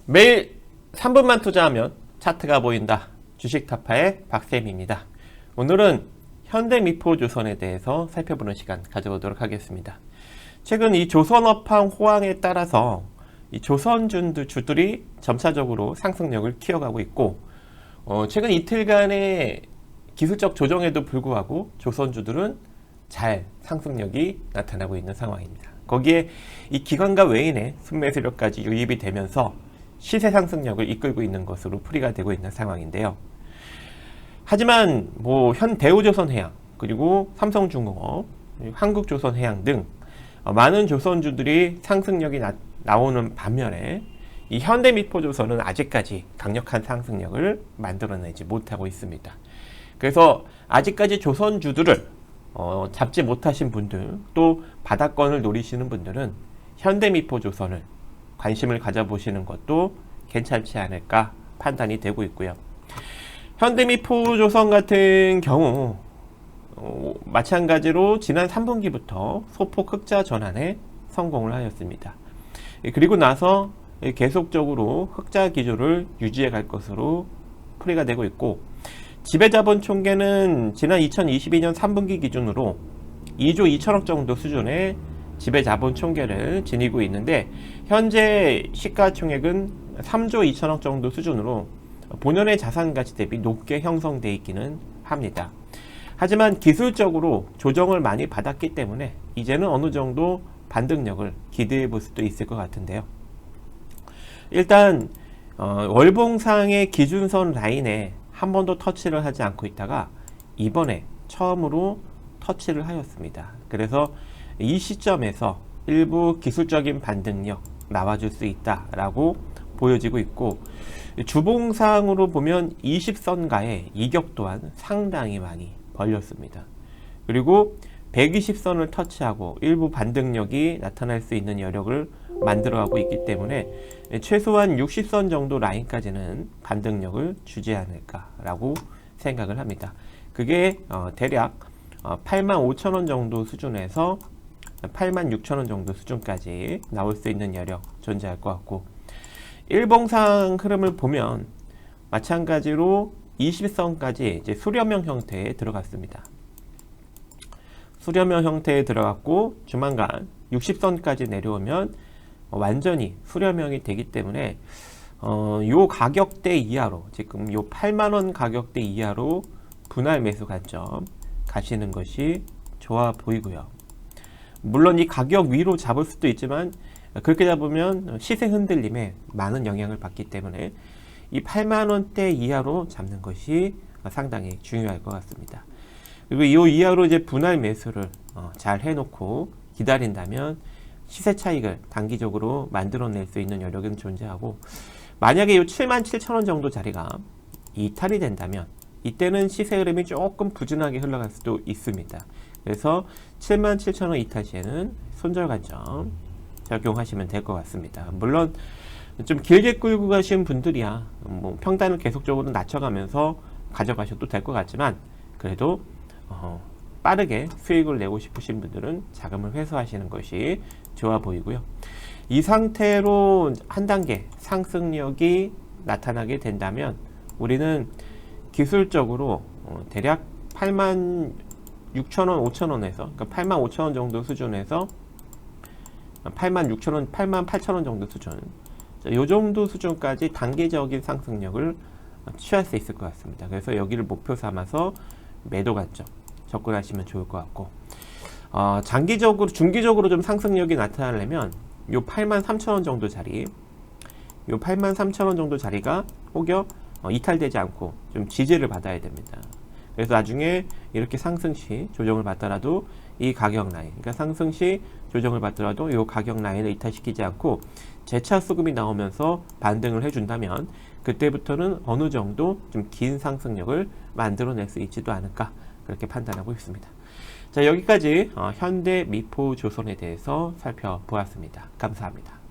매일 3분만 투자하면 차트가 보인다. 주식타파의 박쌤입니다. 오늘은 현대미포조선에 대해서 살펴보는 시간 가져보도록 하겠습니다. 최근 이 조선업황 호황에 따라서 이 조선주들이 점차적으로 상승력을 키워가고 있고, 최근 이틀간의 기술적 조정에도 불구하고 조선주들은 잘 상승력이 나타나고 있는 상황입니다. 거기에 이 기관과 외인의 순매수력까지 유입이 되면서 시세 상승력을 이끌고 있는 것으로 풀이가 되고 있는 상황인데요. 하지만 대우조선해양, 그리고 삼성중공업, 한국조선해양 등 많은 조선주들이 상승력이 나오는 반면에 이 현대미포조선은 아직까지 강력한 상승력을 만들어내지 못하고 있습니다. 그래서 아직까지 조선주들을 잡지 못하신 분들, 또 바닥권을 노리시는 분들은 현대미포조선을 관심을 가져보시는 것도 괜찮지 않을까 판단이 되고 있고요. 현대미포조선 같은 경우 마찬가지로 지난 3분기부터 소폭 흑자 전환에 성공을 하였습니다. 그리고 나서 계속적으로 흑자 기조를 유지해 갈 것으로 풀이가 되고 있고, 지배자본 총계는 지난 2022년 3분기 기준으로 2조 2천억 정도 수준의 지배자본 총계를 지니고 있는데, 현재 시가총액은 3조 2천억 정도 수준으로 본연의 자산가치 대비 높게 형성되어 있기는 합니다. 하지만 기술적으로 조정을 많이 받았기 때문에 이제는 어느 정도 반등력을 기대해 볼 수도 있을 것 같은데요. 일단 월봉상의 기준선 라인에 한 번도 터치를 하지 않고 있다가 이번에 처음으로 터치를 하였습니다. 그래서 이 시점에서 일부 기술적인 반등력 나와줄 수 있다라고 보여지고 있고, 주봉상으로 보면 20선가의 이격 또한 상당히 많이 벌렸습니다. 그리고 120선을 터치하고 일부 반등력이 나타날 수 있는 여력을 만들어가고 있기 때문에 최소한 60선 정도 라인까지는 반등력을 주지 않을까라고 생각을 합니다. 그게 대략 85,000원 정도 수준에서 86,000원 정도 수준까지 나올 수 있는 여력 존재할 것 같고, 일봉상 흐름을 보면 마찬가지로 20선까지 이제 수렴형 형태에 들어갔습니다. 수렴형 형태에 들어갔고, 조만간 60선까지 내려오면 완전히 수렴형이 되기 때문에 요 가격대 이하로, 지금 요 8만원 가격대 이하로 분할 매수 관점 가시는 것이 좋아 보이고요. 물론 이 가격 위로 잡을 수도 있지만 그렇게 잡으면 시세 흔들림에 많은 영향을 받기 때문에 이 8만원대 이하로 잡는 것이 상당히 중요할 것 같습니다. 그리고 이 이하로 이제 분할 매수를 잘 해놓고 기다린다면 시세 차익을 단기적으로 만들어낼 수 있는 여력은 존재하고, 만약에 이 77,000원 정도 자리가 이탈이 된다면 이때는 시세 흐름이 조금 부진하게 흘러갈 수도 있습니다. 그래서 77,000원 이탈 시에는 손절 관점 적용하시면 될 것 같습니다. 물론 좀 길게 끌고 가신 분들이야 평단을 계속적으로 낮춰가면서 가져가셔도 될 것 같지만, 그래도 빠르게 수익을 내고 싶으신 분들은 자금을 회수하시는 것이 좋아 보이고요. 이 상태로 한 단계 상승력이 나타나게 된다면 우리는 기술적으로 대략 86,000원, 5,000원에서, 그러니까 85,000원 정도 수준에서 86,000원, 88,000원 정도 수준, 이 정도 수준까지 단계적인 상승력을 취할 수 있을 것 같습니다. 그래서 여기를 목표 삼아서 매도 관점 접근하시면 좋을 것 같고, 장기적으로, 중기적으로 좀 상승력이 나타나려면 요 83,000원 정도 자리, 요 83,000원 정도 자리가 혹여 이탈되지 않고 좀 지지를 받아야 됩니다. 그래서 나중에 이렇게 상승시 조정을 받더라도 이 가격 라인, 그러니까 상승시 조정을 받더라도 이 가격 라인을 이탈시키지 않고 재차 수급이 나오면서 반등을 해준다면 그때부터는 어느 정도 좀 긴 상승력을 만들어낼 수 있지도 않을까, 그렇게 판단하고 있습니다. 자, 여기까지 현대미포조선에 대해서 살펴보았습니다. 감사합니다.